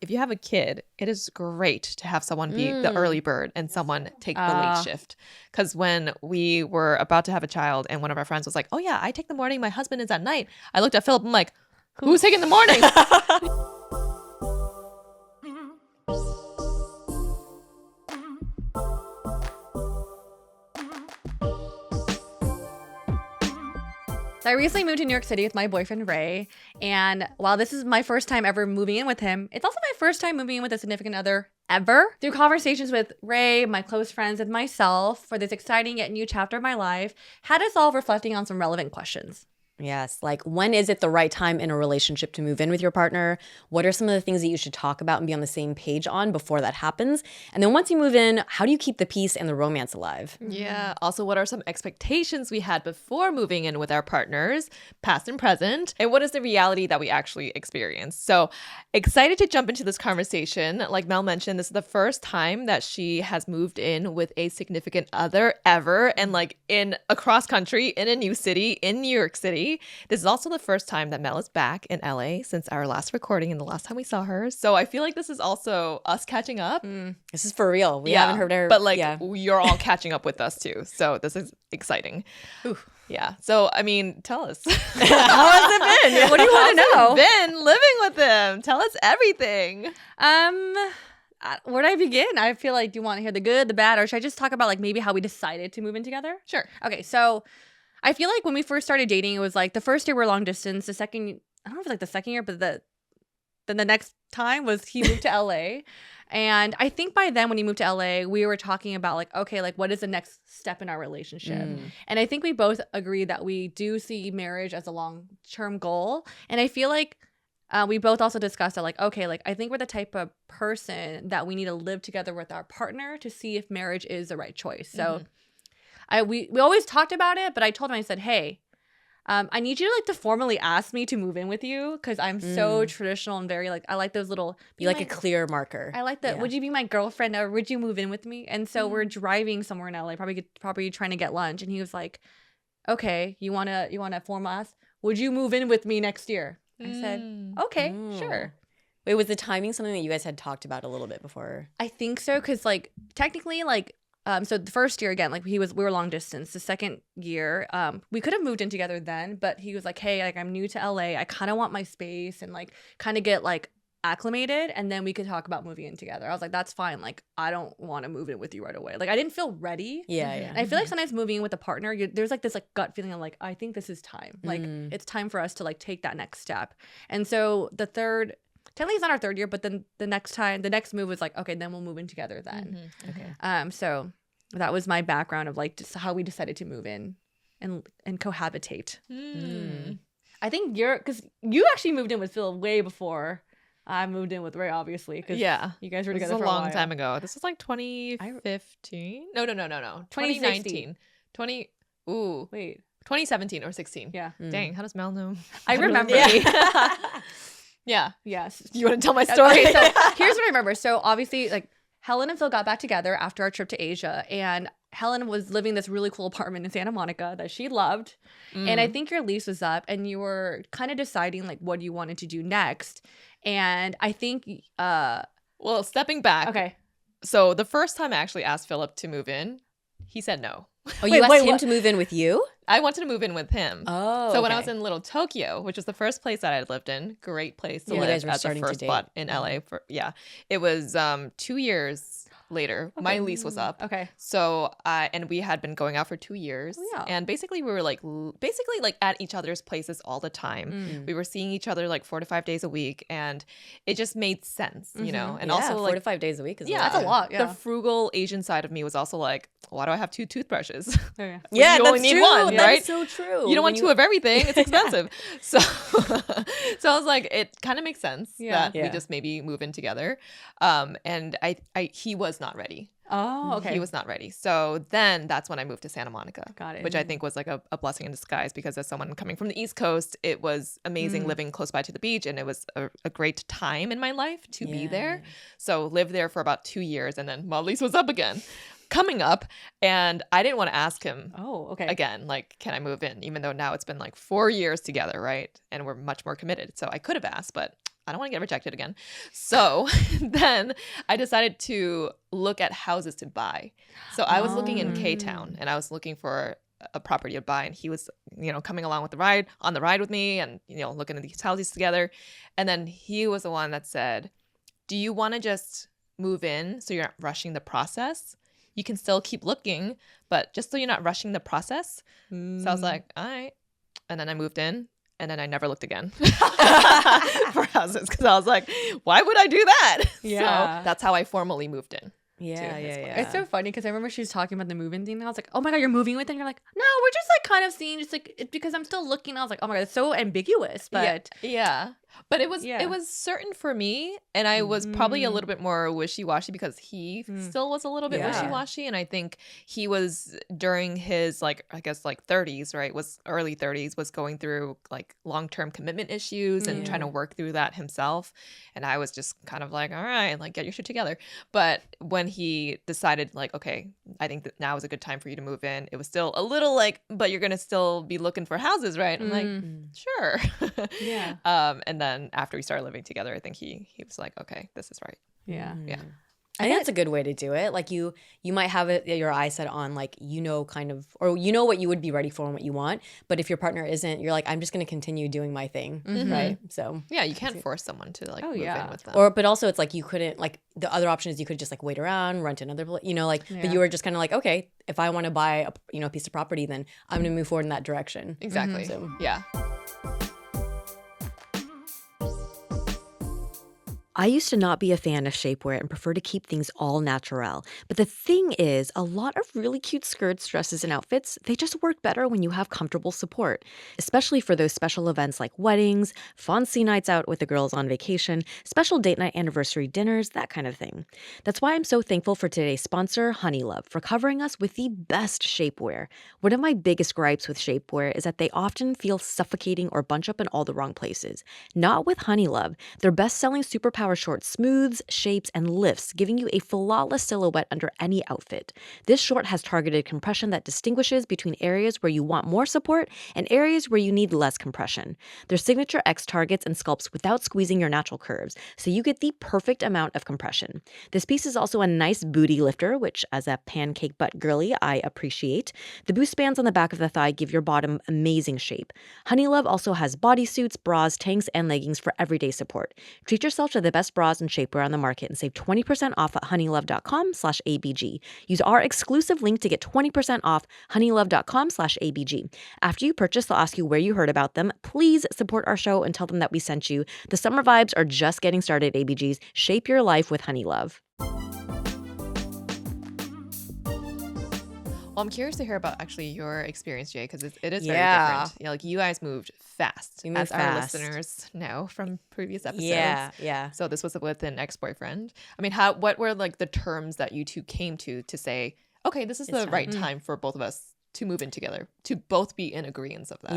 if you have a kid, it is great to have someone be the early bird and someone take the late shift. Because when we were about to have a child and one of our friends was like, oh yeah, I take the morning, my husband is at night. I looked at Philip, I'm like, who's taking the morning? So I recently moved to New York City with my boyfriend, Ray. And while this is my first time ever moving in with him, it's also my first time moving in with a significant other ever. Through conversations with Ray, my close friends, and myself for this exciting yet new chapter of my life, had us all reflecting on some relevant questions. Yes, like when is it the right time in a relationship to move in with your partner? What are some of the things that you should talk about and be on the same page on before that happens? And then once you move in, how do you keep the peace and the romance alive? Yeah. Also, what are some expectations we had before moving in with our partners, past and present? And what is the reality that we actually experience? So excited to jump into this conversation. Like Mel mentioned, this is the first time that she has moved in with a significant other ever, and like in across country, in a new city, in New York City. This is also the first time that Mel is back in LA since our last recording and the last time we saw her. So I feel like this is also us catching up. This is for real. We haven't heard her. But like you're all catching up with us too. So this is exciting. Ooh. Yeah. So, I mean, tell us. How has it been? What do you want to know? Been living with him. Tell us everything. Where do I begin? I feel like, do you want to hear the good, the bad, or should I just talk about like maybe how we decided to move in together? Sure. Okay, so I feel like when we first started dating, it was like the first year we were long distance. The second, I don't know if it's like the second year, but then the next time was he moved to LA. And I think by then when he moved to LA, we were talking about like, okay, like what is the next step in our relationship? And I think we both agreed that we do see marriage as a long-term goal. And I feel like we both also discussed that like, okay, like I think we're the type of person that we need to live together with our partner to see if marriage is the right choice. So we always talked about it, but I told him, I said, hey, I need you to like to formally ask me to move in with you because I'm so traditional and very like I like those little Be like a clear marker. I like that. Yeah. Would you be my girlfriend or would you move in with me? And so we're driving somewhere in LA, probably trying to get lunch, and he was like, okay, you wanna form us? Would you move in with me next year? I said, okay, sure. Wait, was the timing something that you guys had talked about a little bit before? I think so, because like technically like. So the first year again, like we were long distance. The second year, we could have moved in together then, but he was like, hey, like I'm new to LA. I kind of want my space and like kind of get like acclimated, and then we could talk about moving in together. I was like, that's fine. Like I don't want to move in with you right away. Like I didn't feel ready. Yeah. And I feel like sometimes moving in with a partner, there's like this like gut feeling of like, I think this is time. Like it's time for us to like take that next step. And so technically it's not our third year, but then the next move was like, okay, then we'll move in together then. Okay. So that was my background of like just how we decided to move in and cohabitate. I think because you actually moved in with Phil way before I moved in with Ray, obviously. Because you guys were together for a long while. time ago. This was like 2015. No. 2019. 2017 or 16. Yeah. Dang, how does Mel know? I remember. Yeah. Yes. You want to tell my story? Okay, so here's what I remember. So obviously, like Helen and Phil got back together after our trip to Asia, and Helen was living in this really cool apartment in Santa Monica that she loved. And I think your lease was up, and you were kind of deciding like what you wanted to do next. And I think, well, stepping back. Okay. So the first time I actually asked Philip to move in, he said no. Oh, you asked him to move in with you? I wanted to move in with him. Oh, so when I was in Little Tokyo, which was the first place that I had lived in, great place to live guys were as a starting to first date. spot in LA. It was 2 years later. My lease was up. Okay. So and we had been going out for 2 years. Oh, yeah. And basically we were like at each other's places all the time. We were seeing each other like 4 to 5 days a week, and it just made sense, you know. And also 4 like to 5 days a week is that's a lot. Yeah. the frugal Asian side of me was also like, why do I have 2 toothbrushes? Yeah. Yeah, you that's only need true. one, right? That's so true. You don't want 2 of everything. It's expensive. So I was like, it kind of makes sense that we just maybe move in together. And he was not ready. Oh, okay. He was not ready. So then that's when I moved to Santa Monica. Got it. Which I think was like a blessing in disguise, because as someone coming from the East Coast, it was amazing living close by to the beach, and it was a great time in my life to be there. So lived there for about 2 years, and then my lease was up again. Coming up, and I didn't want to ask him again, like, can I move in? Even though now it's been like 4 years together, right? And we're much more committed. So I could have asked, but I don't want to get rejected again. So then I decided to look at houses to buy. So I was looking in K-Town and I was looking for a property to buy, and he was, coming along with on the ride with me and, looking at these houses together. And then he was the one that said, do you want to just move in so you're not rushing the process? You can still keep looking, but just so you're not rushing the process. So I was like, all right. And then I moved in. And then I never looked again for houses because I was like, why would I do that? Yeah. So that's how I formally moved in. Yeah. It's so funny because I remember she was talking about the moving thing. And I was like, oh my God, you're moving with it? And you're like, no, we're just like kind of seeing just like it's because I'm still looking. I was like, oh my God, it's so ambiguous. But yeah. But it was certain for me, and I was probably a little bit more wishy-washy because he still was a little bit wishy-washy, and I think he was during his like 30s, right? Was early 30s, was going through like long-term commitment issues and trying to work through that himself, and I was just kind of like, all right, like get your shit together. But when he decided like, okay, I think that now is a good time for you to move in, it was still a little like, but you're gonna still be looking for houses, right? I'm like, sure. Yeah. And then after we started living together, I think he was like, okay, this is right. Yeah. Yeah. I think that's a good way to do it. Like you might have your eyes set on like, kind of, or what you would be ready for and what you want. But if your partner isn't, you're like, I'm just going to continue doing my thing. Right. So yeah, you can't force someone to like move in with them. but also it's like you couldn't, like the other option is you could just like wait around, rent another place, but you were just kind of like, okay, if I want to buy a piece of property, then I'm going to move forward in that direction. Exactly. So yeah. I used to not be a fan of shapewear and prefer to keep things all natural. But the thing is, a lot of really cute skirts, dresses, and outfits, they just work better when you have comfortable support, especially for those special events like weddings, fancy nights out with the girls on vacation, special date night anniversary dinners, that kind of thing. That's why I'm so thankful for today's sponsor, Honeylove, for covering us with the best shapewear. One of my biggest gripes with shapewear is that they often feel suffocating or bunch up in all the wrong places. Not with Honeylove. Their best-selling Superpower short smooths, shapes, and lifts, giving you a flawless silhouette under any outfit. This short has targeted compression that distinguishes between areas where you want more support and areas where you need less compression. Their signature X targets and sculpts without squeezing your natural curves, so you get the perfect amount of compression. This piece is also a nice booty lifter, which, as a pancake butt girly, I appreciate. The boost bands on the back of the thigh give your bottom amazing shape. Honeylove also has bodysuits, bras, tanks, and leggings for everyday support. Treat yourself to the best bras and shapewear on the market and save 20% off at honeylove.com/ABG. Use our exclusive link to get 20% off honeylove.com/ABG. After you purchase, they'll ask you where you heard about them. Please support our show and tell them that we sent you. The summer vibes are just getting started, ABGs. Shape your life with Honeylove. Well, I'm curious to hear about actually your experience, Jay, because it is very Yeah. different. Like you guys moved fast, We moved as our fast. listeners know from previous episodes. Yeah. So this was with an ex-boyfriend. I mean, what were like the terms that you two came to say, okay, this is the right time for both of us to move in together, to both be in agreement of that?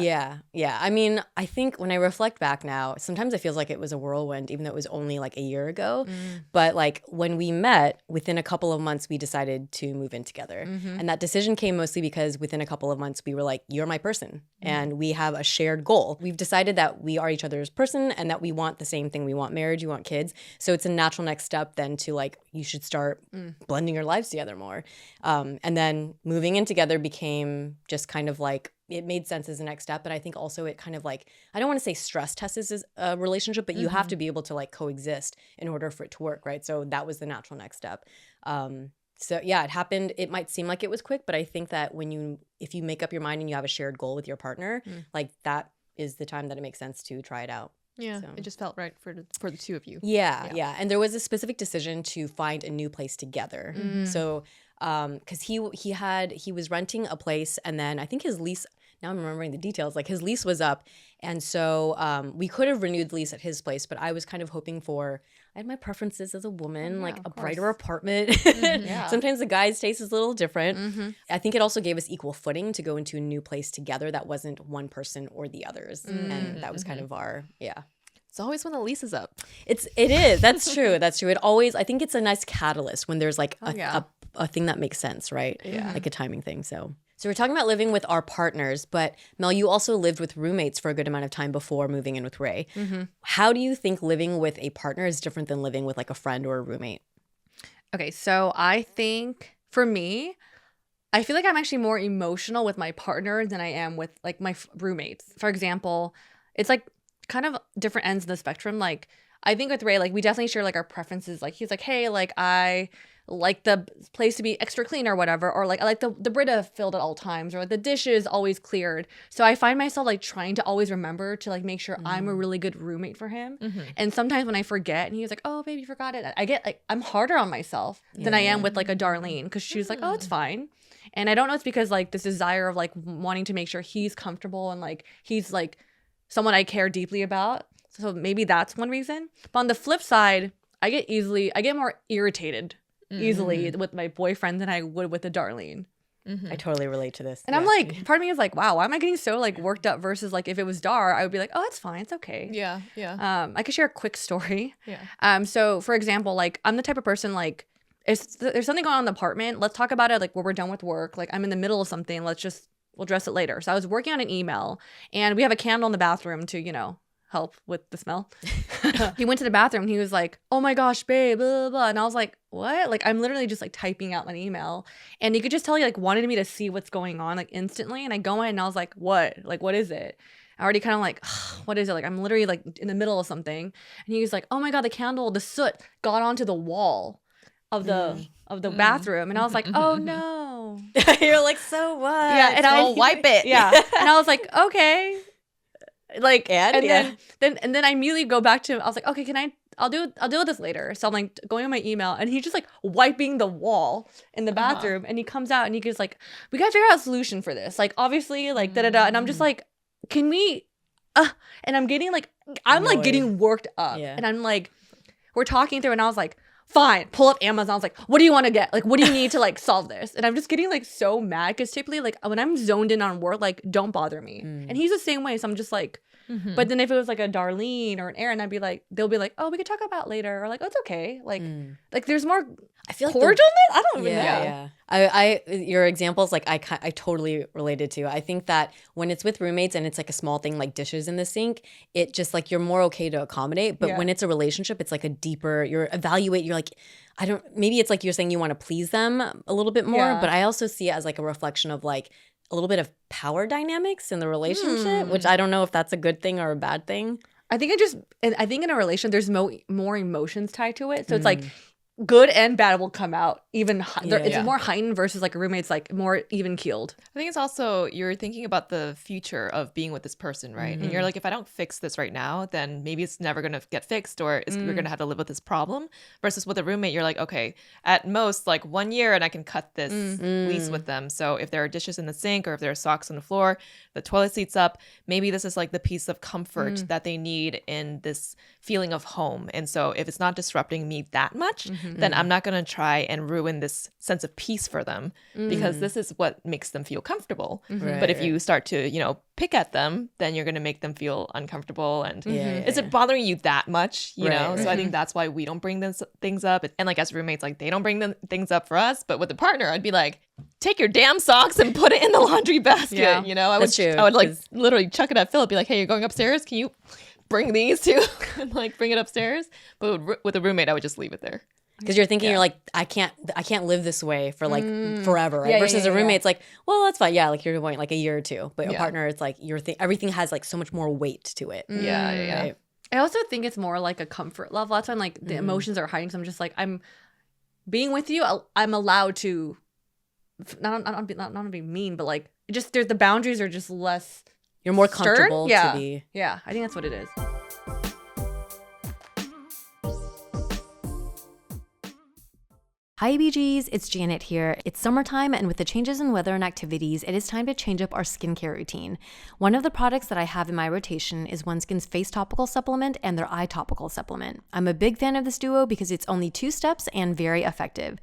Yeah. I mean, I think when I reflect back now, sometimes it feels like it was a whirlwind, even though it was only like a year ago. But like when we met, within a couple of months, we decided to move in together. And that decision came mostly because within a couple of months, we were like, you're my person. And we have a shared goal. We've decided that we are each other's person and that we want the same thing. We want marriage, we want kids. So it's a natural next step then to like, you should start blending your lives together more. And then moving in together became just kind of like, it made sense as a next step. But I think also it kind of like, I don't want to say stress tests a relationship, but you have to be able to like coexist in order for it to work, right? So that was the natural next step. So yeah, it happened. It might seem like it was quick, but I think that if you make up your mind and you have a shared goal with your partner, like that is the time that it makes sense to try it out. Yeah, So. it just felt right for the two of you. Yeah. And there was a specific decision to find a new place together. So, because he was renting a place, and then I think his lease. Now I'm remembering the details. Like his lease was up, and so we could have renewed the lease at his place, but I was kind of hoping for. I had my preferences as a woman, like a brighter apartment. Sometimes the guy's taste is a little different. I think it also gave us equal footing to go into a new place together that wasn't one person or the others, and that was kind of our It's always when the lease is up. It is. That's true. It always. I think it's a nice catalyst when there's like a thing that makes sense, right? Yeah, like a timing thing. So So we're talking about living with our partners, but Mel, you also lived with roommates for a good amount of time before moving in with Ray. How do you think living with a partner is different than living with like a friend or a roommate? Okay, so I think for me, I feel like I'm actually more emotional with my partner than I am with like my roommates. For example, it's like kind of different ends of the spectrum. Like I think with Ray, like we definitely share like our preferences. Like he's like, hey, like I like the place to be extra clean or whatever, or like I like the Brita filled at all times, or like the dishes always cleared. So I find myself like trying to always remember to like make sure I'm a really good roommate for him. And sometimes when I forget and he's like, oh babe, you forgot it, I get like I'm harder on myself than I am with like a Darlene, because she's like, oh, it's fine. And I don't know, it's because like this desire of like wanting to make sure he's comfortable and like he's like someone I care deeply about. So maybe that's one reason. But on the flip side, I get more irritated easily with my boyfriend than I would with a Darlene. I totally relate to this. And I'm like, part of me is like, wow, why am I getting so like worked up versus like if it was Dar, I would be like, oh, it's fine, it's okay. Yeah, yeah. I could share a quick story. Yeah. So for example, like I'm the type of person like if there's something going on in the apartment, let's talk about it like when we're done with work. Like I'm in the middle of something, we'll address it later. So I was working on an email and we have a candle in the bathroom to, help with the smell. He went to the bathroom and he was like, oh my gosh, babe, blah, blah, blah. And I was like, what? Like I'm literally just like typing out an email, and he could just tell he like wanted me to see what's going on like instantly. And I go in and I was like, what? Like, what is it? I already kind of like, what is it? Like I'm literally like in the middle of something. And he was like, oh my God, the soot got onto the wall of the bathroom. And I was like, oh no. You're like, so what? Yeah, and I'll wipe it. Yeah. And I was like, okay. Like and then I immediately go back to, I was like, okay, I'll deal with this later. So I'm like going on my email and he's just like wiping the wall in the bathroom, and he comes out and he goes like, we gotta figure out a solution for this. Like obviously like and I'm just like, can we and I'm getting like like getting worked up. And I'm like, we're talking through and I was like, fine, pull up Amazon. I was like, what do you want to get? Like, what do you need to like solve this? And I'm just getting like so mad because typically like when I'm zoned in on work, like don't bother me. And he's the same way. So I'm just like, but then if it was like a Darlene or an Aaron, they'll be like, oh, we could talk about it later. Or like, oh, it's okay. Like there's more, I feel like cordialness. I don't even know. Yeah. I your examples, like I totally related to. I think that when it's with roommates and it's like a small thing like dishes in the sink, it just like you're more okay to accommodate. But when it's a relationship, it's like a deeper, you're like, maybe it's like you're saying you want to please them a little bit more. But I also see it as like a reflection of like a little bit of power dynamics in the relationship, which I don't know if that's a good thing or a bad thing. I think in a relation, there's more emotions tied to it. So it's like good and bad will come out even. It's more heightened versus like a roommate's like more even keeled. I think it's also you're thinking about the future of being with this person, right? And you're like, if I don't fix this right now, then maybe it's never going to get fixed, or we're going to have to live with this problem. Versus with a roommate, you're like, okay, at most like 1 year and I can cut this lease with them. So if there are dishes in the sink or if there are socks on the floor, the toilet seat's up, maybe this is like the piece of comfort that they need in this feeling of home. And so if it's not disrupting me that much, then I'm not going to try and ruin this sense of peace for them, because this is what makes them feel comfortable. But if you start to, pick at them, then you're going to make them feel uncomfortable. And is it bothering you that much, you know? So I think that's why we don't bring those things up. And like as roommates, like they don't bring things up for us. But with a partner, I'd be like, take your damn socks and put it in the laundry basket. I would like literally chuck it at Philip, be like, hey, you're going upstairs. Can you bring these too? And like bring it upstairs. But with a roommate, I would just leave it there. Because you're thinking, you're like, I can't live this way for like forever, right? Versus a roommate, it's like, well, that's fine. Yeah, like you're going like a year or two. But a partner, it's like everything has like so much more weight to it. Yeah. Right? I also think it's more like a comfort level. That's when like the emotions are hiding. So I'm just like, I'm being with you. I'm allowed to not be mean, but like just the boundaries are just less. You're more comfortable to be. Yeah, I think that's what it is. Hi BGs, it's Janet here. It's summertime, and with the changes in weather and activities, it is time to change up our skincare routine. One of the products that I have in my rotation is OneSkin's face topical supplement and their eye topical supplement. I'm a big fan of this duo because it's only 2 steps and very effective.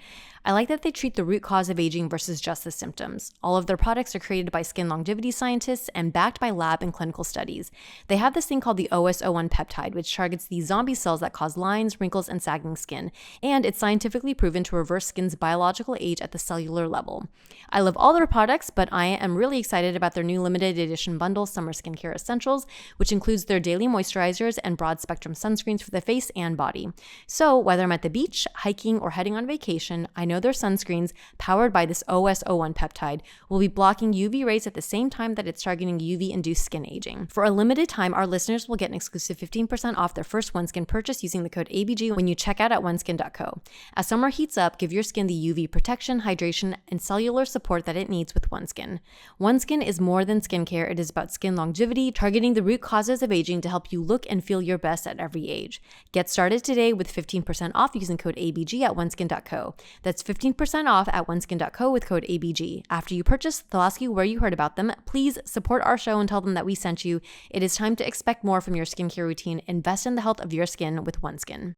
I like that they treat the root cause of aging versus just the symptoms. All of their products are created by skin longevity scientists and backed by lab and clinical studies. They have this thing called the OS01 peptide, which targets the zombie cells that cause lines, wrinkles, and sagging skin, and it's scientifically proven to reverse skin's biological age at the cellular level. I love all their products, but I am really excited about their new limited edition bundle, Summer Skincare Essentials, which includes their daily moisturizers and broad spectrum sunscreens for the face and body. So whether I'm at the beach, hiking, or heading on vacation, I know their sunscreens, powered by this OS01 peptide, will be blocking UV rays at the same time that it's targeting UV-induced skin aging. For a limited time, our listeners will get an exclusive 15% off their first OneSkin purchase using the code ABG when you check out at oneskin.co. As summer heats up, give your skin the UV protection, hydration, and cellular support that it needs with OneSkin. OneSkin is more than skincare. It is about skin longevity, targeting the root causes of aging to help you look and feel your best at every age. Get started today with 15% off using code ABG at oneskin.co. That's 15% off at oneskin.co with code ABG. After you purchase, they'll ask you where you heard about them. Please support our show and tell them that we sent you. It is time to expect more from your skincare routine. Invest in the health of your skin with OneSkin.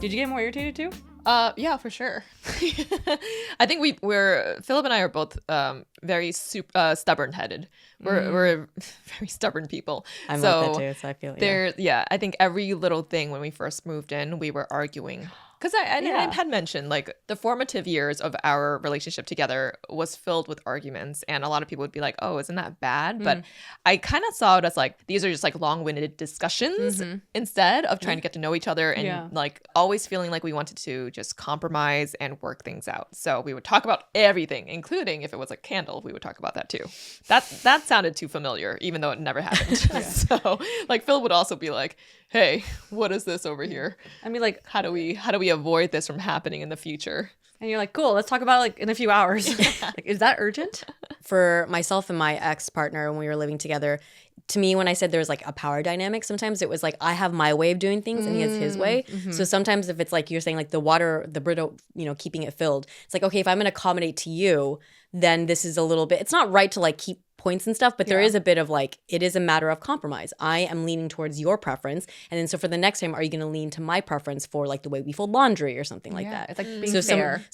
Did you get more irritated too? Yeah, for sure. I think Philip and I are both very stubborn-headed. We're very stubborn people. I'm like that too, so I feel I think every little thing when we first moved in, we were arguing. Because I had mentioned, like, the formative years of our relationship together was filled with arguments. And a lot of people would be like, oh, isn't that bad? But I kind of saw it as, like, these are just, like, long-winded discussions instead of trying to get to know each other and, like, always feeling like we wanted to just compromise and work things out. So we would talk about everything, including if it was a candle, we would talk about that too. That sounded too familiar, even though it never happened. So, like, Phil would also be like, hey, what is this over here? I mean, like, how do we avoid this from happening in the future? And you're like, cool, let's talk about it like in a few hours. Like, is that urgent? For myself and my ex-partner, when we were living together, to me, when I said there was like a power dynamic, sometimes it was like I have my way of doing things and he has his way. So sometimes if it's like you're saying like the water, the Brita, keeping it filled, it's like, okay, if I'm going to accommodate to you, then this is a little bit, it's not right to like keep points and stuff, but there is a bit of like, it is a matter of compromise. I am leaning towards your preference. And then so for the next time, are you going to lean to my preference for like the way we fold laundry or something like that? It's like being fair.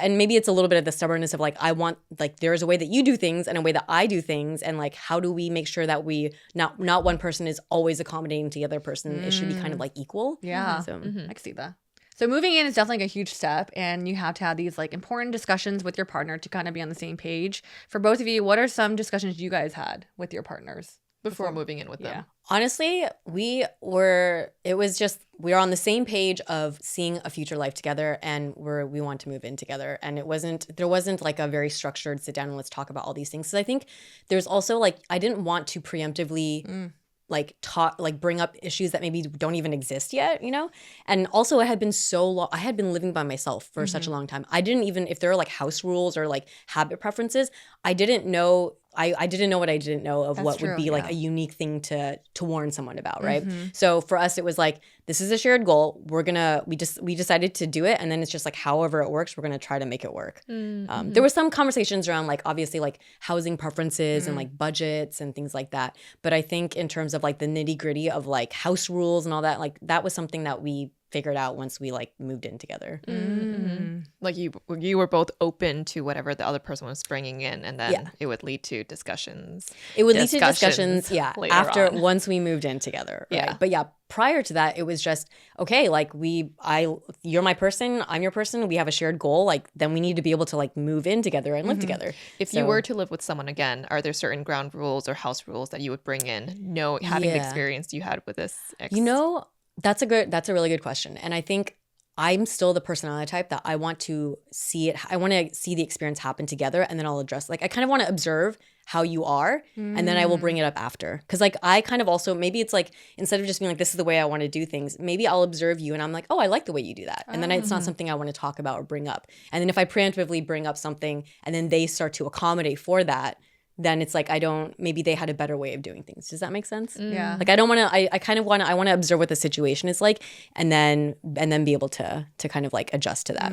And maybe it's a little bit of the stubbornness of like, I want, like, there's a way that you do things and a way that I do things. And like, how do we make sure that we, not one person is always accommodating to the other person. It should be kind of like equal. Yeah. So I can see that. So moving in is definitely a huge step, and you have to have these like important discussions with your partner to kind of be on the same page. For both of you, what are some discussions you guys had with your partners before moving in with them? Honestly, we were on the same page of seeing a future life together, and we want to move in together. And there wasn't like a very structured sit down and let's talk about all these things. So I think there's also like, I didn't want to preemptively bring up issues that maybe don't even exist yet, And also I had been I had been living by myself for such a long time. I didn't even, if there are like house rules or like habit preferences, I didn't know. I didn't know what I didn't know of what would be like a unique thing to warn someone about, right? So for us, it was like, this is a shared goal. We decided to do it, and then it's just like however it works, we're gonna try to make it work. There were some conversations around like obviously like housing preferences and like budgets and things like that. But I think in terms of like the nitty gritty of like house rules and all that, like that was something that we figured out once we like moved in together. Like you were both open to whatever the other person was bringing in, and then it would lead to discussions. It would lead to discussions, once we moved in together, right? Yeah. But prior to that, it was just, okay, like you're my person, I'm your person, we have a shared goal, like then we need to be able to like move in together and live together. If you were to live with someone again, are there certain ground rules or house rules that you would bring in, having the experience you had with this ex? That's a really good question. And I think I'm still the personality type that I want to see it. I want to see the experience happen together, and then I'll address. Like I kind of want to observe how you are, and then I will bring it up after. Because like I kind of also, maybe it's like instead of just being like, this is the way I want to do things, maybe I'll observe you and I'm like, oh, I like the way you do that. And then it's not something I want to talk about or bring up. And then if I preemptively bring up something and then they start to accommodate for that, then it's like maybe they had a better way of doing things. Does that make sense? Yeah. Like I don't want to, I want to observe what the situation is like and then be able to kind of like adjust to that.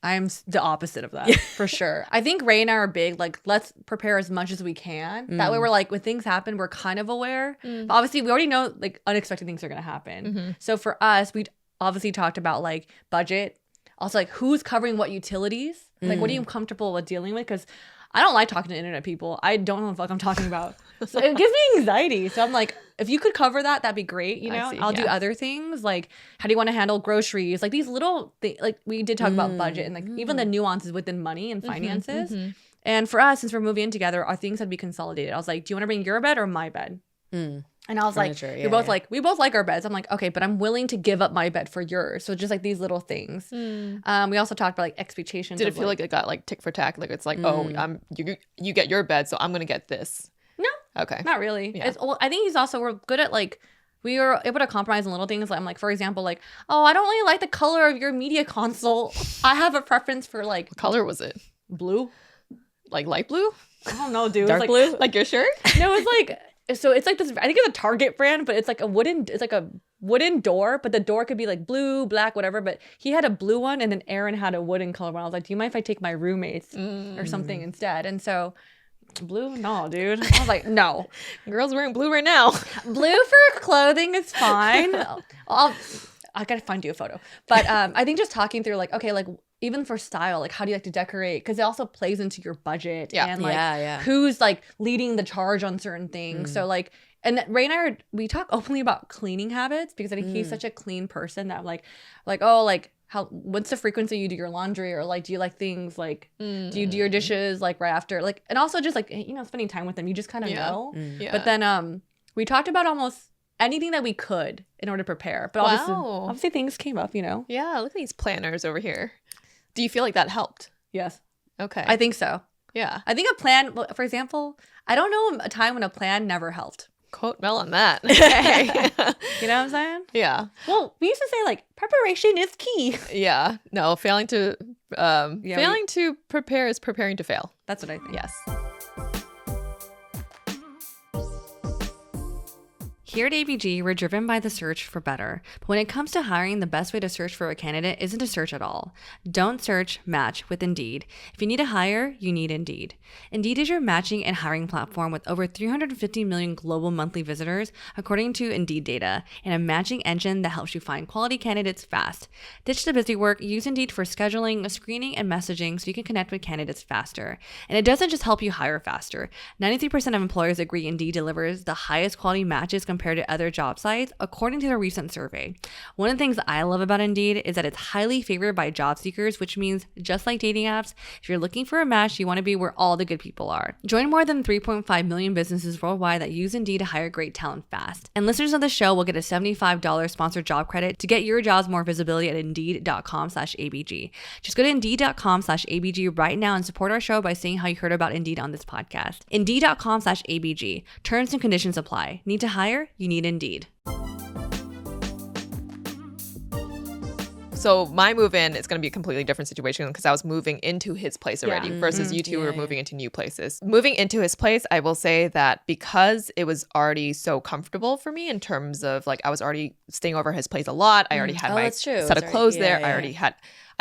I'm the opposite of that, for sure. I think Ray and I are big, like, let's prepare as much as we can. That way we're like, when things happen, we're kind of aware. But obviously we already know like unexpected things are going to happen. So for us, obviously talked about like budget. Also, like who's covering what utilities? Like, what are you comfortable with dealing with? Because I don't like talking to internet people. I don't know what the fuck I'm talking about. So it gives me anxiety. So I'm like, if you could cover that, that'd be great. You know, I'll do other things. Like, how do you want to handle groceries? Like these little things. Like we did talk about budget and like even the nuances within money and finances. And for us, since we're moving in together, our things had to be consolidated. I was like, do you want to bring your bed or my bed? And I was Furniture, like, we both like our beds. I'm like, okay, but I'm willing to give up my bed for yours. So just like these little things. We also talked about like expectations. Did it feel like it got like tick for tack? Like it's like, you get your bed, so I'm gonna get this. No. Okay. Not really. Yeah. I think we're good at like, we were able to compromise on little things. Like, I'm like, for example, like, oh, I don't really like the color of your media console. I have a preference for like What color was it? blue. Like light blue? I don't know, dude. Dark It was blue? Like your shirt? No, it's like, so it's like this, I think it's a Target brand, but it's like a wooden door, but the door could be like blue, black, whatever. But he had a blue one and then Aaron had a wooden color one. I was like, do you mind if I take my roommates or something instead? And so blue? No, dude. I was like, no. Girls wearing blue right now. Blue for clothing is fine. I gotta find you a photo. But I think just talking through like, okay, like even for style, like how do you like to decorate? Because it also plays into your budget and like who's like leading the charge on certain things. So like, and Ray and we talk openly about cleaning habits because I think he's such a clean person that I'm like, oh, like what's the frequency you do your laundry, or like do you like things like do you do your dishes like right after, like, and also just like, you know, spending time with them, you just kind of know. But then we talked about almost anything that we could in order to prepare, but obviously things came up, you know. Yeah, look at these planners over here. Do you feel like that helped? Yes, Okay. I think so. Yeah. I think a plan, for example, I don't know a time when a plan never helped. Quote Mel on that. You know what I'm saying? Yeah. Well, we used to say like preparation is key. Yeah. No, failing to prepare is preparing to fail. That's what I think. Yes. Here at ABG, we're driven by the search for better. But when it comes to hiring, the best way to search for a candidate isn't to search at all. Don't search, match with Indeed. If you need to hire, you need Indeed. Indeed is your matching and hiring platform with over 350 million global monthly visitors, according to Indeed data, and a matching engine that helps you find quality candidates fast. Ditch the busy work, use Indeed for scheduling, screening, and messaging so you can connect with candidates faster. And it doesn't just help you hire faster. 93% of employers agree Indeed delivers the highest quality matches compared to other job sites, according to a recent survey. One of the things that I love about Indeed is that it's highly favored by job seekers, which means just like dating apps, if you're looking for a match, you want to be where all the good people are. Join more than 3.5 million businesses worldwide that use Indeed to hire great talent fast. And listeners of the show will get a $75 sponsored job credit to get your jobs more visibility at Indeed.com/ABG. Just go to Indeed.com/ABG right now and support our show by saying how you heard about Indeed on this podcast. Indeed.com/ABG. Terms and conditions apply. Need to hire? You need Indeed. So my move-in is going to be a completely different situation because I was moving into his place already versus you two were moving into new places. Moving into his place, I will say that because it was already so comfortable for me in terms of like I was already staying over his place a lot. I already had my set of clothes there.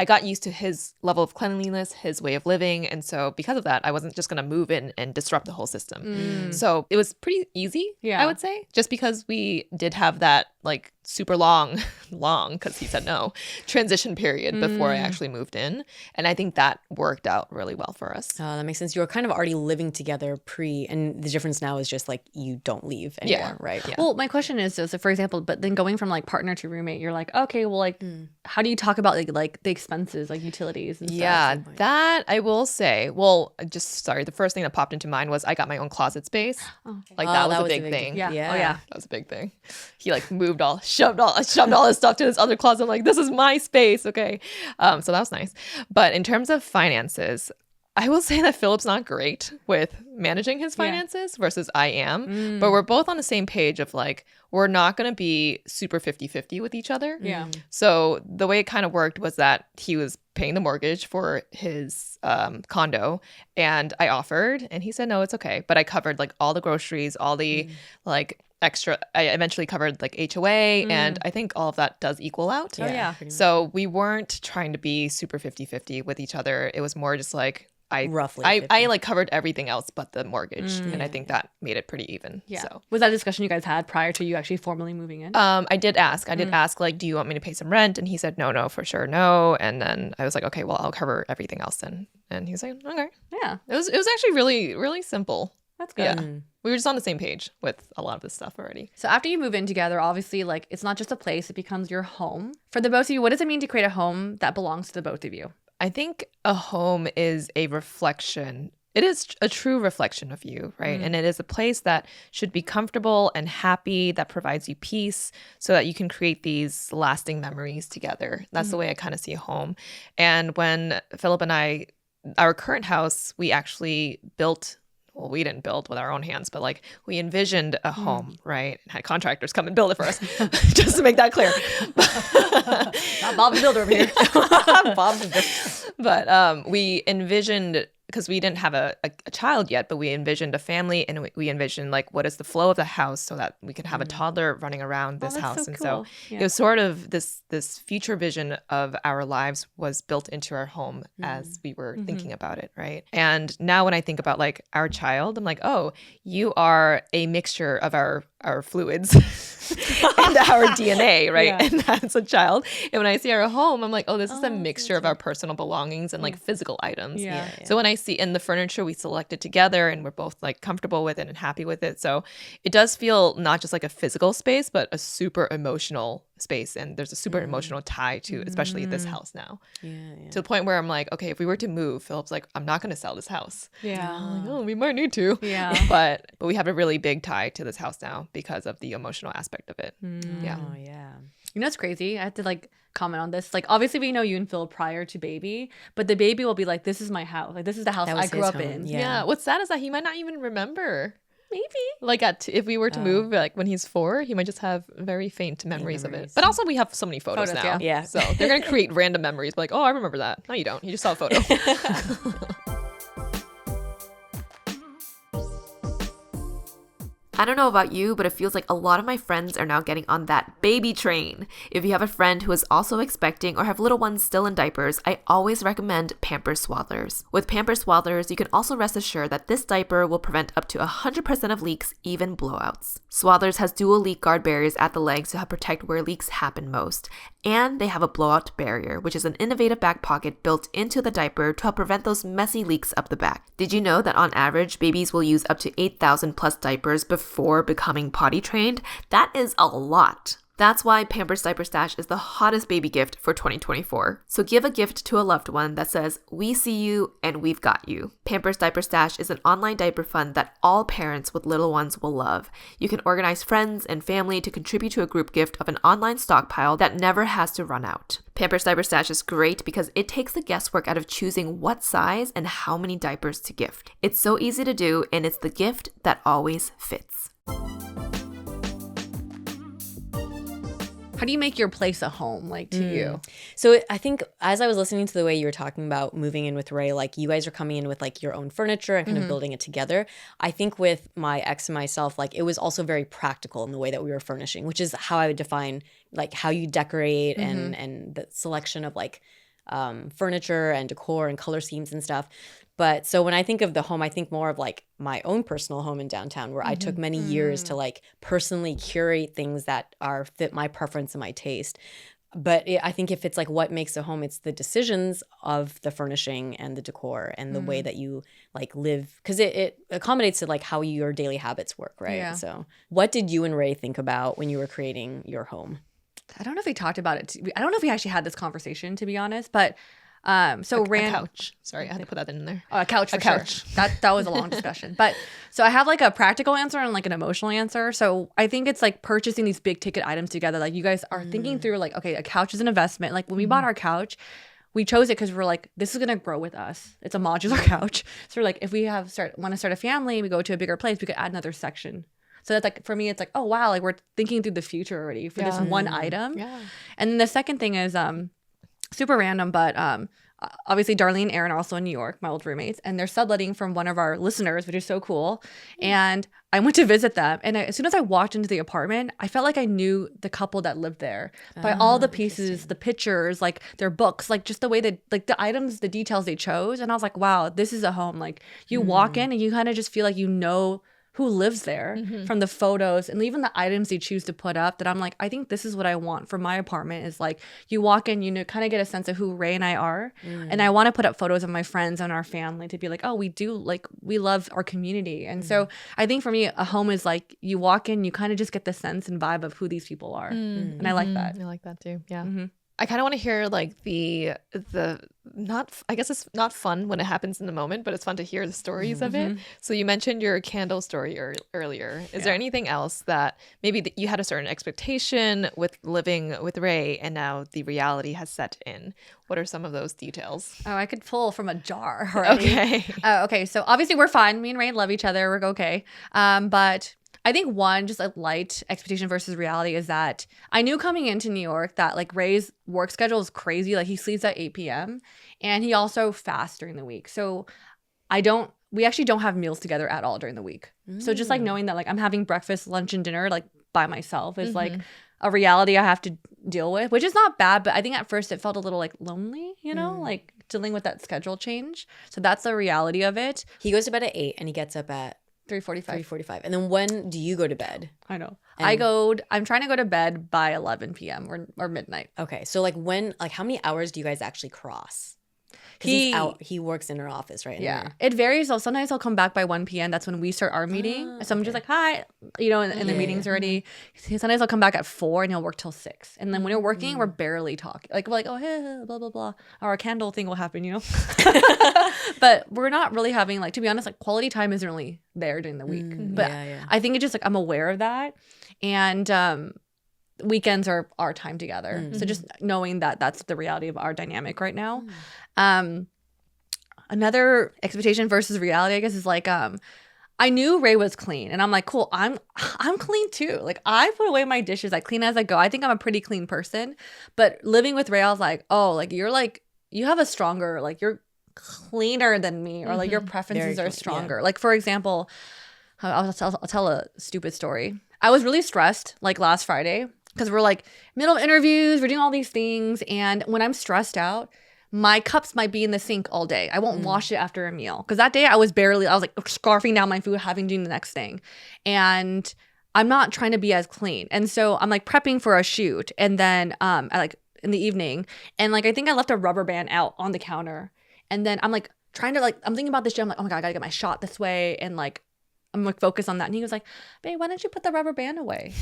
I got used to his level of cleanliness, his way of living. And so because of that, I wasn't just going to move in and disrupt the whole system. So it was pretty easy, I would say, just because we did have that like super long, because he said no, transition period before I actually moved in. And I think that worked out really well for us. Oh, that makes sense. You were kind of already living together and the difference now is just like you don't leave anymore, right? Yeah. Well, my question is, so for example, but then going from like partner to roommate, you're like, okay, well, like, how do you talk about like the expenses, like utilities and stuff? Yeah, that I will say. Well, the first thing that popped into mind was I got my own closet space. That was a big thing. Yeah. Yeah. Oh, yeah. That was a big thing. He like shoved all his stuff to this other closet. I'm like, this is my space. Okay. So that was nice. But in terms of finances, I will say that Philip's not great with managing his finances versus I am. But we're both on the same page of like, we're not going to be super 50-50 with each other. Yeah. So the way it kind of worked was that he was paying the mortgage for his condo and I offered and he said, no, it's okay. But I covered like all the groceries, all the like extra. I eventually covered like HOA and I think all of that does equal out. Oh, yeah. So we weren't trying to be super 50-50 with each other. It was more just like, Roughly I 50. like covered everything else but the mortgage, and I think that made it pretty even. Yeah. So Was that a discussion you guys had prior to you actually formally moving in? I did ask. Like, do you want me to pay some rent? And he said, no, for sure, no. And then I was like, okay, well, I'll cover everything else then. And he was like, okay. Yeah. It was actually really, really simple. That's good. Yeah. We were just on the same page with a lot of this stuff already. So after you move in together, obviously, like, it's not just a place, it becomes your home. For the both of you, what does it mean to create a home that belongs to the both of you? I think a home is a reflection. It is a true reflection of you, right? And it is a place that should be comfortable and happy, that provides you peace so that you can create these lasting memories together. That's the way I kind of see a home. And when Philip and I, our current house, we actually built, well, we didn't build with our own hands, but like we envisioned a home, right? And had contractors come and build it for us, just to make that clear. Not Bob the Builder over here. Bob the Builder. But we envisioned, because we didn't have a child yet, but we envisioned a family, and we envisioned like what is the flow of the house so that we could have a toddler running around this that's house. so And cool. so it was sort of this future vision of our lives was built into our home as we were thinking about it, right? And now when I think about like our child, I'm like, oh, you are a mixture of our fluids and our DNA, right? Yeah. And that's a child. And when I see our home, I'm like, oh, this is a mixture of our personal belongings and like physical items. Yeah. So when I see in the furniture, we selected together and we're both like comfortable with it and happy with it. So it does feel not just like a physical space, but a super emotional space. And there's a super emotional tie to, especially this house now. To the point where I'm like, okay, if we were to move, Philip's like, I'm not going to sell this house. Yeah. I'm like, oh, we might need to. Yeah. But we have a really big tie to this house now because of the emotional aspect of it. Yeah. Oh, yeah. You know what's crazy? I have to like comment on this. Like, obviously we know you and Phil prior to baby, but the baby will be like, this is my house. Like, this is the house That was I grew his up home. in. Yeah. Yeah. What's sad is that he might not even remember. Maybe. Like if we were to move, like when he's 4, he might just have very faint memories of it. memories. But also we have so many photos Photos, now. yeah. So they're going to create random memories. Like, oh, I remember that. No, you don't. You just saw a photo. I don't know about you, but it feels like a lot of my friends are now getting on that baby train. If you have a friend who is also expecting or have little ones still in diapers, I always recommend Pampers Swaddlers. With Pampers Swaddlers, you can also rest assured that this diaper will prevent up to 100% of leaks, even blowouts. Swaddlers has dual leak guard barriers at the legs to help protect where leaks happen most. And they have a blowout barrier, which is an innovative back pocket built into the diaper to help prevent those messy leaks up the back. Did you know that on average, babies will use up to 8,000 plus diapers before becoming potty trained? That is a lot. That's why Pampers Diaper Stash is the hottest baby gift for 2024. So give a gift to a loved one that says, we see you and we've got you. Pampers Diaper Stash is an online diaper fund that all parents with little ones will love. You can organize friends and family to contribute to a group gift of an online stockpile that never has to run out. Pampers Diaper Stash is great because it takes the guesswork out of choosing what size and how many diapers to gift. It's so easy to do, and it's the gift that always fits. How do you make your place a home, like, to you? So I think as I was listening to the way you were talking about moving in with Ray, like you guys are coming in with like your own furniture and kind of building it together. I think with my ex and myself, like it was also very practical in the way that we were furnishing, which is how I would define like how you decorate and the selection of like furniture and decor and color schemes and stuff. But so when I think of the home, I think more of like my own personal home in downtown where I took many years to like personally curate things that are fit my preference and my taste. But I think if it's like what makes a home, it's the decisions of the furnishing and the decor and the way that you like live, because it accommodates to like how your daily habits work, right? Yeah. So what did you and Ray think about when you were creating your home? I don't know if we talked about it. I don't know if we actually had this conversation, to be honest, but so A couch. Sorry, I had to put that in there. a couch for A couch. sure. That was a long discussion. But so I have like a practical answer and like an emotional answer. So I think it's like purchasing these big ticket items together. Like you guys are thinking through like, okay, a couch is an investment. Like when we bought our couch, we chose it because we're like, this is gonna grow with us. It's a modular couch. So we're like, if we want to start a family, we go to a bigger place, we could add another section. So that's like, for me, it's like, oh wow, like we're thinking through the future already for this one item. Yeah. And then the second thing is super random, but obviously Darlene and Aaron are also in New York, my old roommates, and they're subletting from one of our listeners, which is so cool. And I went to visit them, and as soon as I walked into the apartment, I felt like I knew the couple that lived there by all the pieces, the pictures, like their books, like just the way that, like the items, the details they chose. And I was like, wow, this is a home. Like you walk in and you kind of just feel like you know who lives there from the photos and even the items they choose to put up, that I'm like, I think this is what I want for my apartment, is like you walk in, you know, kind of get a sense of who Ray and I are. And I want to put up photos of my friends and our family to be like, oh, we do, like, we love our community. And so I think for me, a home is like you walk in, you kind of just get the sense and vibe of who these people are. And I like that. I like that too. Yeah. I kind of want to hear like the not, I guess it's not fun when it happens in the moment, but it's fun to hear the stories of it. So you mentioned your candle story earlier. Is there anything else that maybe that you had a certain expectation with living with Ray and now the reality has set in? What are some of those details? Oh, I could pull from a jar already. Okay. Okay, so obviously we're fine. Me and Ray love each other. We're okay. But I think one, just a light expectation versus reality, is that I knew coming into New York that like Ray's work schedule is crazy. Like he sleeps at 8 p.m. and he also fasts during the week. So we actually don't have meals together at all during the week. So just like knowing that like I'm having breakfast, lunch, and dinner like by myself is like a reality I have to deal with, which is not bad. But I think at first it felt a little like lonely, you know, like dealing with that schedule change. So that's the reality of it. He goes to bed at 8 and he gets up at 3:45. 3:45. And then when do you go to bed? I know. And- I'm trying to go to bed by 11 p.m. or midnight. Okay. So like how many hours do you guys actually cross? Because he works in our office, right? Yeah. It varies. So sometimes I'll come back by 1 p.m. That's when we start our meeting. So I'm just like, hi, you know, and the meeting's already. Sometimes I'll come back at 4 and he'll work till 6. And then when we're working, we're barely talking. Like, we're like, oh, hey, blah, blah, blah. Or a candle thing will happen, you know? But we're not really having, like, to be honest, like quality time isn't really there during the week. But I think it's just like I'm aware of that. And weekends are our time together. So just knowing that that's the reality of our dynamic right now. Another expectation versus reality, I guess, is like I knew Ray was clean, and I'm like, cool, I'm clean too. Like I put away my dishes, I clean as I go. I think I'm a pretty clean person. But living with Ray, I was like, oh, like you have a stronger, like you're cleaner than me, or like your preferences are stronger. Like for example, I'll tell a stupid story. I was really stressed like last Friday because we're like middle of interviews, we're doing all these things, and when I'm stressed out, my cups might be in the sink all day. I won't wash it after a meal. Because that day I was like scarfing down my food, having to do the next thing. And I'm not trying to be as clean. And so I'm like prepping for a shoot. And then I like in the evening. And like I think I left a rubber band out on the counter. And then I'm like trying to I'm thinking about this shit. I'm like, oh my God, I gotta get my shot this way. And like I'm like focused on that. And he was like, babe, why don't you put the rubber band away?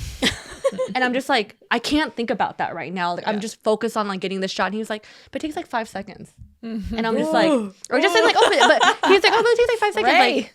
And I'm just like, I can't think about that right now. Like I'm just focused on like getting the shot. And he was like, but it takes like 5 seconds. And I'm just like, or just like, oh, but he's like, oh, but it takes like 5 seconds. Ray.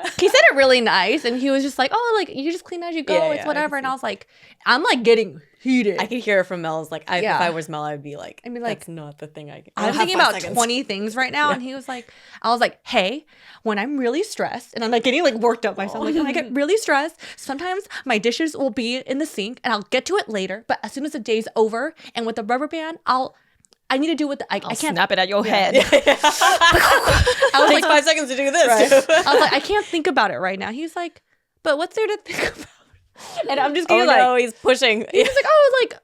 Like he said it really nice. And he was just like, oh, like you just clean as you go. It's whatever. And I was like, I'm like getting heated. I could hear it from Mel's like, if I was Mel, I would be like, that's not the thing I'm thinking about 20 things right now. And he was like, I was like, hey, when I'm really stressed, and I'm like getting like worked up myself, like when I get really stressed, sometimes my dishes will be in the sink and I'll get to it later. But as soon as the day's over and with the rubber band, I need to do what I can't snap it at your head. I was takes 5 seconds to do this. Right. I was like, I can't think about it right now. He's like, but what's there to think about? And I'm just getting no, he's pushing. He's like, oh, like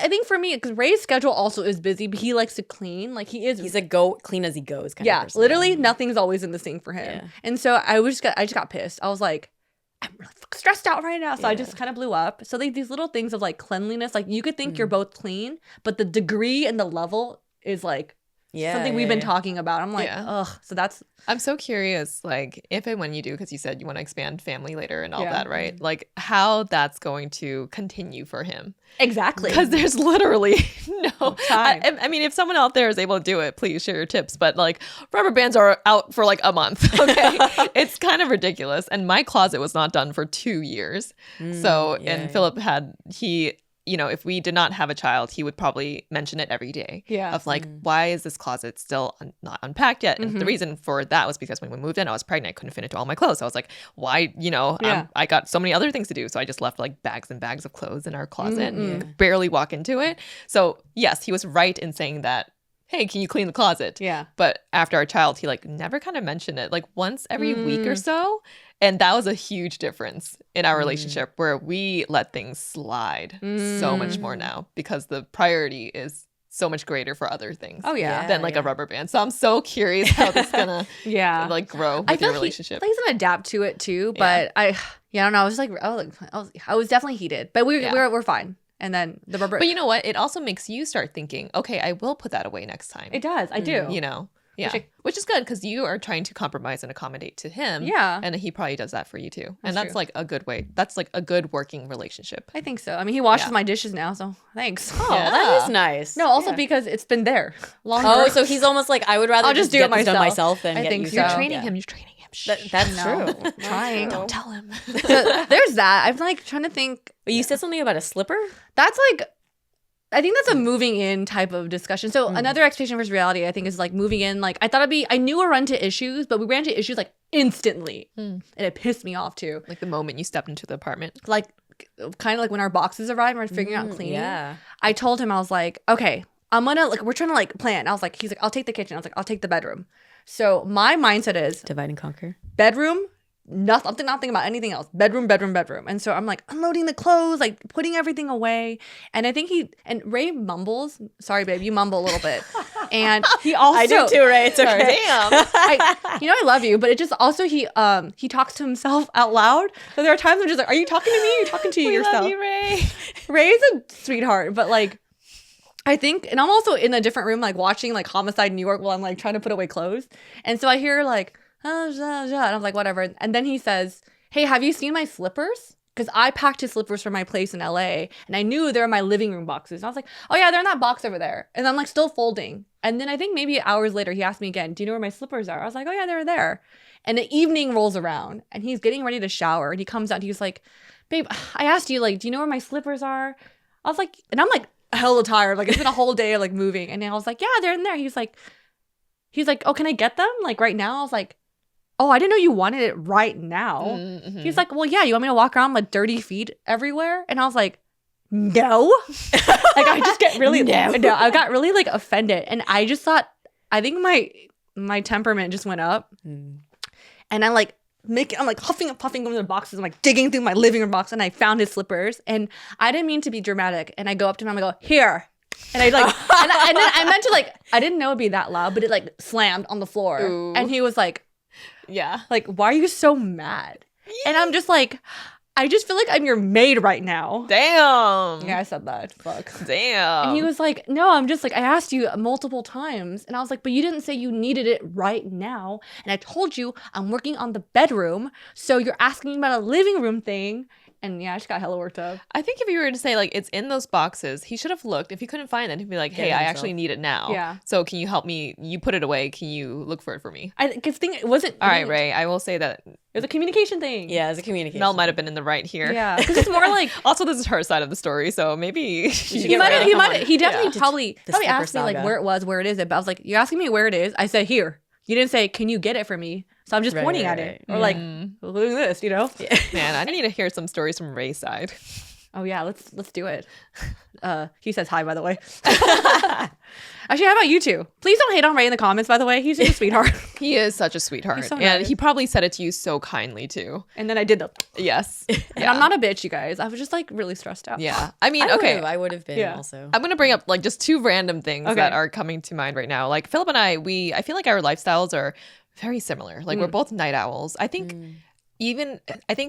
I think for me, because Ray's schedule also is busy, but he likes to clean. Like he's a go clean as he goes kind of person. Literally nothing's always in the sink for him. Yeah. And so I just got pissed. I was like, I'm really stressed out right now. So I just kind of blew up. So like these little things of like cleanliness, like you could think you're both clean, but the degree and the level is like something we've been talking about. I'm like, ugh. So I'm so curious, like if and when you do, because you said you want to expand family later and all that, right? Like how that's going to continue for him. Exactly. Because there's literally no time. I mean, if someone out there is able to do it, please share your tips. But like rubber bands are out for like a month. Okay. It's kind of ridiculous. And my closet was not done for 2 years. Philip you know, if we did not have a child, he would probably mention it every day. Yeah. Of like, why is this closet still not unpacked yet? And the reason for that was because when we moved in, I was pregnant. I couldn't fit into all my clothes. So I was like, why, you know, I got so many other things to do. So I just left like bags and bags of clothes in our closet and could barely walk into it. So yes, he was right in saying that hey, can you clean the closet? Yeah. But after our child, he like never kind of mentioned it, like once every week or so. And that was a huge difference in our relationship where we let things slide so much more now because the priority is so much greater for other things Oh yeah. than like a rubber band. So I'm so curious how this is gonna Yeah. like grow I with feel your like relationship. he's gonna adapt to it too, but I don't know. I was like, I was definitely heated, but we're fine. And then the rubber. But you know what? It also makes you start thinking, okay, I will put that away next time. It does. I do. You know? Yeah. Which is good because you are trying to compromise and accommodate to him. Yeah. And he probably does that for you too. That's And that's true. like a good way. That's like a good working relationship. I think so. I mean, he washes my dishes now, so thanks. Oh, that is nice. No, also because it's been there longer. Oh, so he's almost like, I would rather I'll just do get it this done myself. myself than I get think you so. You're Yeah. training him. You're training him. That's No. true. Trying. Don't tell him. So there's that. I'm like trying to think. But you said something about a slipper? That's like, I think that's a moving in type of discussion. So another expectation versus reality, I think, is like moving in. Like I thought I knew we'd run into issues, but we ran into issues like instantly, and it pissed me off too. Like the moment you stepped into the apartment. Like kind of like when our boxes arrived, and we're figuring out cleaning. Yeah. I told him, I was like, okay, I'm gonna like, we're trying to like plan. I was like, he's like, I'll take the kitchen. I was like, I'll take the bedroom. So my mindset is Divide and conquer. bedroom. Nothing. I'm not thinking about anything else. Bedroom. And so I'm like unloading the clothes, like putting everything away. And I think Ray mumbles. Sorry, babe, you mumble a little bit. And he also I do too, Ray. It's okay. Damn. I love you, but it just also he talks to himself out loud. So there are times I'm just like, are you talking to me? Are you talking to yourself? Love you, Ray. Ray's a sweetheart, but like I think, and I'm also in a different room, like watching like Homicide New York while I'm like trying to put away clothes. And so I hear like, and I'm like, whatever. And then he says, hey, have you seen my slippers? Because I packed his slippers from my place in LA and I knew they were in my living room boxes. And I was like, oh yeah, they're in that box over there. And I'm like still folding. And then I think maybe hours later, he asked me again, do you know where my slippers are? I was like, oh yeah, they're there. And the evening rolls around and he's getting ready to shower. And he comes out and he's like, babe, I asked you, like, do you know where my slippers are? I was like, and I'm like hella tired. Like it's been a whole day of like moving. And I was like, yeah, they're in there. He's like, oh, can I get them? Like right now? I was like, oh, I didn't know you wanted it right now. Mm-hmm. He's like, well, yeah, you want me to walk around with dirty feet everywhere? And I was like, no. Like I just get really, no, I got really like offended. And I just thought, I think my temperament just went up. And I'm like huffing and puffing over the boxes. I'm like digging through my living room box and I found his slippers. And I didn't mean to be dramatic. And I go up to him and I go, here. And I like, and then I meant to like, I didn't know it'd be that loud, but it like slammed on the floor. Ooh. And he was like, Yeah. like, why are you so mad? And I'm just like, I just feel like I'm your maid right now. Damn. Yeah, I said that. Fuck. Damn. And he was like, no, I'm just like, I asked you multiple times. And I was like, but you didn't say you needed it right now. And I told you I'm working on the bedroom. So you're asking about a living room thing. And yeah, I just got hella worked up. I think if you were to say like it's in those boxes, he should have looked. If he couldn't find it, he'd be like, "Hey, it I himself. actually need it now. Yeah. So can you help me? You put it away. Can you look for it for me?" Because thing it wasn't. All right, Ray. I will say that It was a communication thing. Yeah, it's a communication. Mel might have been in the right here. Yeah. Because it's more like. Also, this is her side of the story, so maybe she He might have. He definitely Yeah. probably slipper asked me like saga. where it was, where it is. But I was like, you're asking me where it is. I said here. You didn't say, can you get it for me? So I'm just Right, pointing right, at it, right. or like, look at this, you know? Man, I need to hear some stories from Ray's side. Oh yeah, let's do it. He says hi, by the way. Actually, how about you two? Please don't hate on Ray in the comments, by the way. He's a sweetheart. He is such a sweetheart, so and nice. he probably said it to you so kindly too. And then I did the. Yes. And I'm not a bitch, you guys. I was just like really stressed out. Yeah. I mean, okay. I would have been Yeah. also. I'm gonna bring up like just two random things Okay. that are coming to mind right now. Like Philip and I feel like our lifestyles are very similar. Like we're both night owls. I think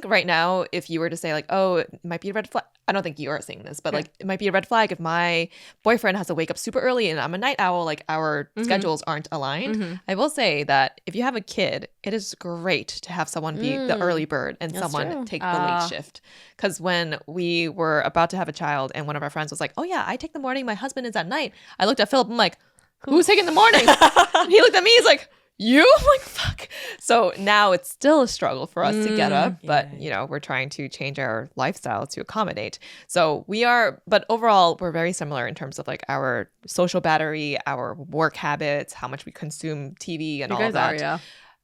right now, if you were to say like, oh, it might be a red flag. I don't think you are saying this, but like it might be a red flag if my boyfriend has to wake up super early and I'm a night owl, like our schedules aren't aligned. I will say that if you have a kid, it is great to have someone be the early bird and someone true. take the late shift. Because when we were about to have a child and one of our friends was like, oh yeah, I take the morning, my husband is at night. I looked at Philip, I'm like, who's taking the morning? And he looked at me, he's like, you? I'm like, fuck. So now it's still a struggle for us to get up, but you know, we're trying to change our lifestyle to accommodate. So but overall, we're very similar in terms of like our social battery, our work habits, how much we consume TV and all of that. yeah.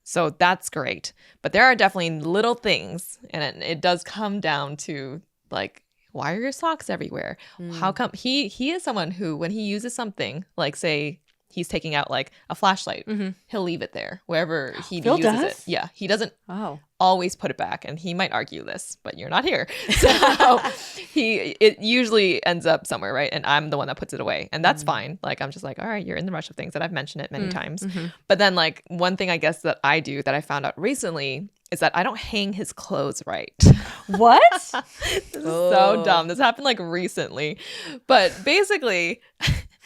So that's great. But there are definitely little things, and it does come down to like, why are your socks everywhere? How come he is someone who, when he uses something, like say he's taking out like a flashlight, he'll leave it there wherever he Phil uses does? it. Yeah, he doesn't Oh. always put it back, and he might argue this, but you're not here. So it usually ends up somewhere, right? And I'm the one that puts it away, and that's fine. Like I'm just like, all right, you're in the rush of things, and I've mentioned it many times. But then like one thing I guess that I do that I found out recently is that I don't hang his clothes right. What? This is so dumb. This happened like recently, but basically.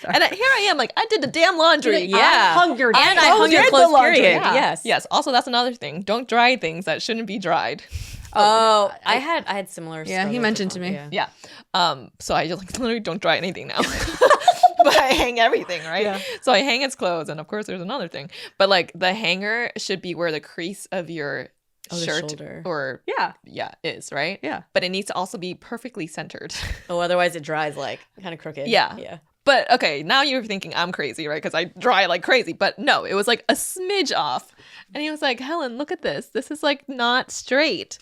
And here I am, like, I did the damn laundry. Yeah. I hung your And I hung your did the clothes, laundry. period. Yeah. Yes. Yes. Also, that's another thing. Don't dry things that shouldn't be dried. Oh, I had similar. Yeah, he struggles mentioned with to that, me. Yeah. Yeah. So I just like literally don't dry anything now. But I hang everything, right? Yeah. So I hang his clothes, and of course there's another thing. But like the hanger should be where the crease of your Oh, the shirt shoulder. or Yeah. is, right? Yeah. But it needs to also be perfectly centered. Oh, otherwise it dries like kind of crooked. Yeah. Yeah. But okay, now you're thinking I'm crazy, right? Because I dry like crazy. But no, it was like a smidge off. And he was like, Helen, look at this. This is like not straight.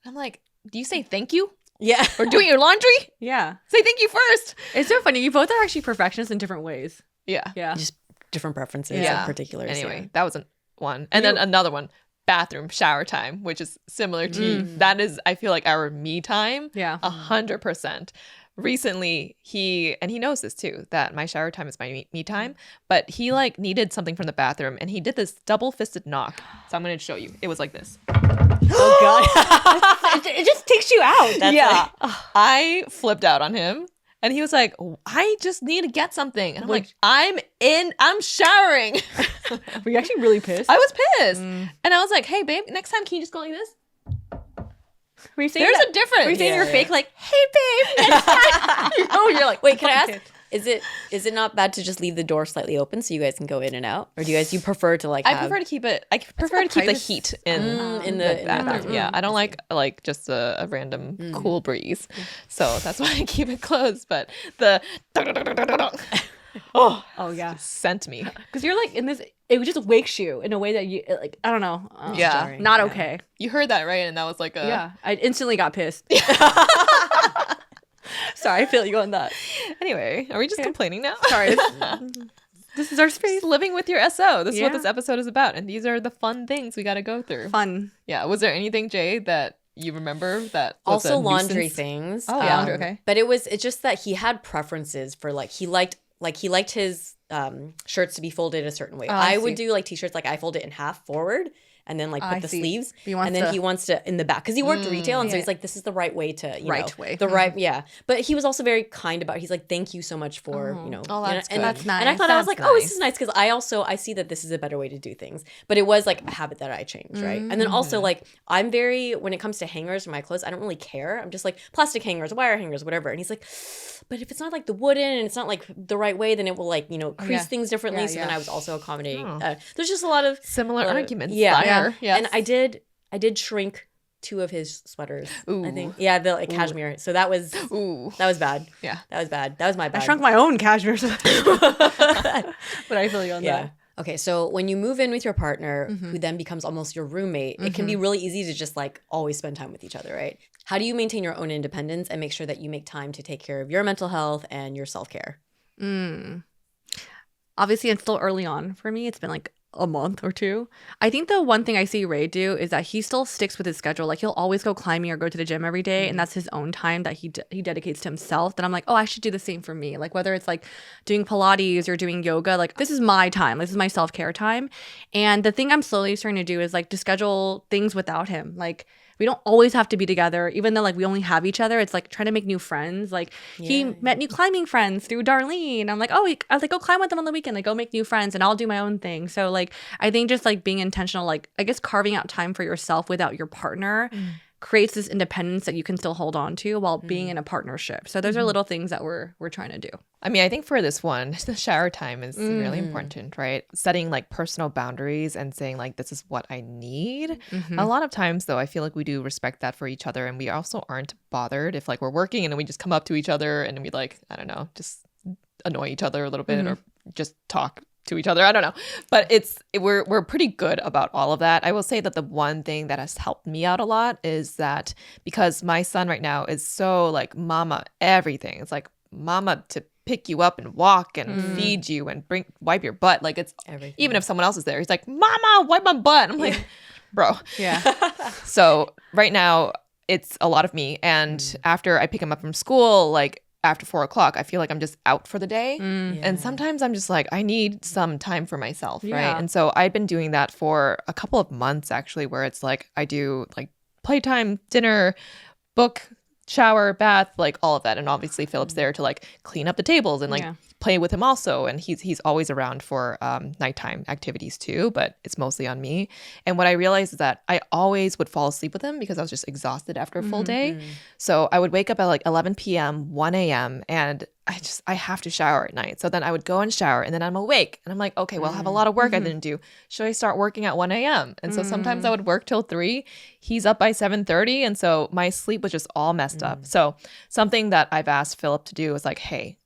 I'm like, do you say thank you? Yeah. Or doing your laundry? Yeah. Say thank you first. It's so funny. You both are actually perfectionists in different ways. Yeah. Yeah. Just different preferences Yeah. and particulars. Anyway, that was one. And then another one, bathroom shower time, which is similar to you. That is, I feel like, our me time. Yeah. 100%. Recently, he knows this too, that my shower time is my me time, but he like needed something from the bathroom, and he did this double fisted knock. So I'm going to show you. It was like this. Oh God. It just takes you out. Yeah. I flipped out on him. And he was like, I just need to get something. And I'm like, I'm showering. Were you actually really pissed? I was pissed. And I was like, hey, babe, next time, can you just go like this? Were you saying There's that? a difference. Were you saying Yeah, you're yeah. fake? Like, hey, babe. Next time. Oh, you're like, Wait, can I ask? Is it not bad to just leave the door slightly open so you guys can go in and out, or do you prefer to like? I prefer to keep it. I prefer to keep the privacy. heat in in the the bathroom. Yeah, I don't like just a random cool breeze. So that's why I keep it closed. But the Oh yeah. sent me. Because you're like in this. It just wakes you in a way that you like. I don't know. Yeah. jarring. Not Yeah. okay. You heard that right, and that was like a Yeah. I instantly got pissed. Sorry, I feel you on that. Anyway, are we just complaining now? Sorry. This is our space. Just living with your SO. This is what Yeah. this episode is about, and these are the fun things we got to go through. Fun. Yeah. Was there anything, Jay, that you remember that was Also a laundry nuisance? things. Oh, yeah, laundry, okay. But it's just that he had preferences for he liked his shirts to be folded a certain way. Oh, I I would see. do like t-shirts I fold it in half forward and then I put the see. sleeves, He wants and then to- he wants to in the back because he worked retail, and so Yeah. he's like, this is the right way to Right way. the right But he was also very kind about. He's like, thank you so much for Oh, and that's and, good. That's And I nice. thought I was That's like, oh, this nice. is nice because I see that this is a better way to do things. But it was like a habit that I changed, right? And then also like I'm very when it comes to hangers for my clothes, I don't really care. I'm just like plastic hangers, wire hangers, whatever. And he's like, but if it's not like the wooden and it's not like the right way, then it will like crease yeah. things differently. Yeah, so then yeah. I was also accommodating. Oh. There's just a lot of Similar arguments. yeah. there. Yes. And I did shrink 2 of his sweaters. I Ooh. think the like cashmere. So that was Ooh. bad. Yeah. That was bad. That was my bad. I shrunk my own cashmere. But I feel you on Yeah. that. Okay, so when you move in with your partner, who then becomes almost your roommate, it can be really easy to just like always spend time with each other, right? How do you maintain your own independence and make sure that you make time to take care of your mental health and your self-care? Obviously, it's still early on for me. It's been like a month or two. I think the one thing I see Ray do is that he still sticks with his schedule. Like he'll always go climbing or go to the gym every day, and that's his own time that he dedicates to himself. That I'm like, oh, I should do the same for me. Like whether it's like doing Pilates or doing yoga, like this is my time. This is my self-care time. And the thing I'm slowly starting to do is like to schedule things without him. Like we don't always have to be together, even though like we only have each other. It's like trying to make new friends. Like he met new climbing friends through Darlene. I'm like, oh, I was like, go climb with them on the weekend. Like go make new friends, and I'll do my own thing. So like I think just like being intentional, like I guess carving out time for yourself without your partner creates this independence that you can still hold on to while being in a partnership. So those are little things that we're trying to do. I mean, I think for this one, the shower time is really important, right? Setting like personal boundaries and saying like, this is what I need. A lot of times though, I feel like we do respect that for each other, and we also aren't bothered if like we're working and then we just come up to each other and we like, I don't know, just annoy each other a little bit or just talk to each other. I don't know. But we're pretty good about all of that. I will say that the one thing that has helped me out a lot is that because my son right now is so like mama everything. It's like mama to pick you up and walk and feed you and wipe your butt. Like it's Everything. even if someone else is there, he's like, "Mama, wipe my butt." I'm like, bro. Yeah. So right now it's a lot of me. And after I pick him up from school, like after 4 o'clock, I feel like I'm just out for the day. And sometimes I'm just like, I need some time for myself, right? Yeah. And so I've been doing that for a couple of months actually, where it's like I do like playtime, dinner, book, shower, bath, like all of that. And obviously Philip's there to like clean up the tables and like play with him also. And he's always around for nighttime activities too, but it's mostly on me. And what I realized is that I always would fall asleep with him because I was just exhausted after a full day. So I would wake up at like 11 p.m., 1 a.m. and I have to shower at night. So then I would go and shower and then I'm awake and I'm like, okay, well, I have a lot of work I didn't do. Should I start working at 1 a.m.? And so sometimes I would work till 3. He's up by 7:30. And so my sleep was just all messed up. So something that I've asked Philip to do is like, hey,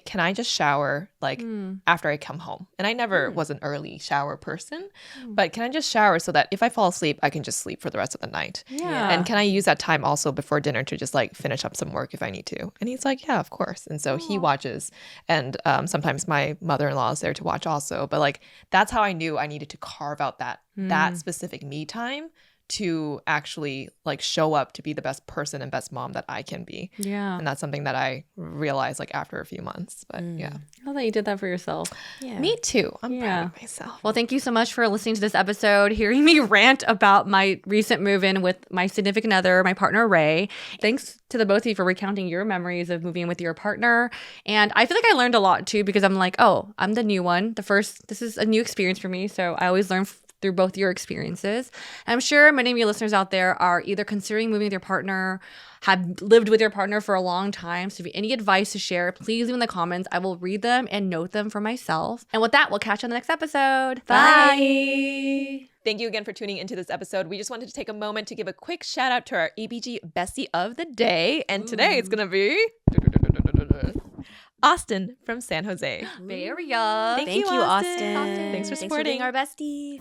can I just shower like after I come home? And I never was an early shower person, but can I just shower so that if I fall asleep, I can just sleep for the rest of the night? Yeah. And can I use that time also before dinner to just like finish up some work if I need to? And he's like, yeah, of course. And so he watches. And sometimes my mother-in-law is there to watch also. But like that's how I knew I needed to carve out that specific me time to actually like show up to be the best person and best mom that I can be. Yeah. And that's something that I realized like after a few months. But yeah. I love that you did that for yourself. Yeah. Me too. I'm Yeah. proud of myself. Well, thank you so much for listening to this episode, hearing me rant about my recent move-in with my significant other, my partner, Ray. Thanks to the both of you for recounting your memories of moving in with your partner. And I feel like I learned a lot too, because I'm like, oh, I'm the new one. This is a new experience for me. So I always learn through both your experiences. And I'm sure many of you listeners out there are either considering moving with your partner, have lived with your partner for a long time. So if you have any advice to share, please leave in the comments. I will read them and note them for myself. And with that, we'll catch you on the next episode. Bye. Thank you again for tuning into this episode. We just wanted to take a moment to give a quick shout out to our EBG Bestie of the Day. And today it's going to be Austin from San Jose. Bay Area. Thank you, Austin. Thanks for Thanks for supporting. being our bestie.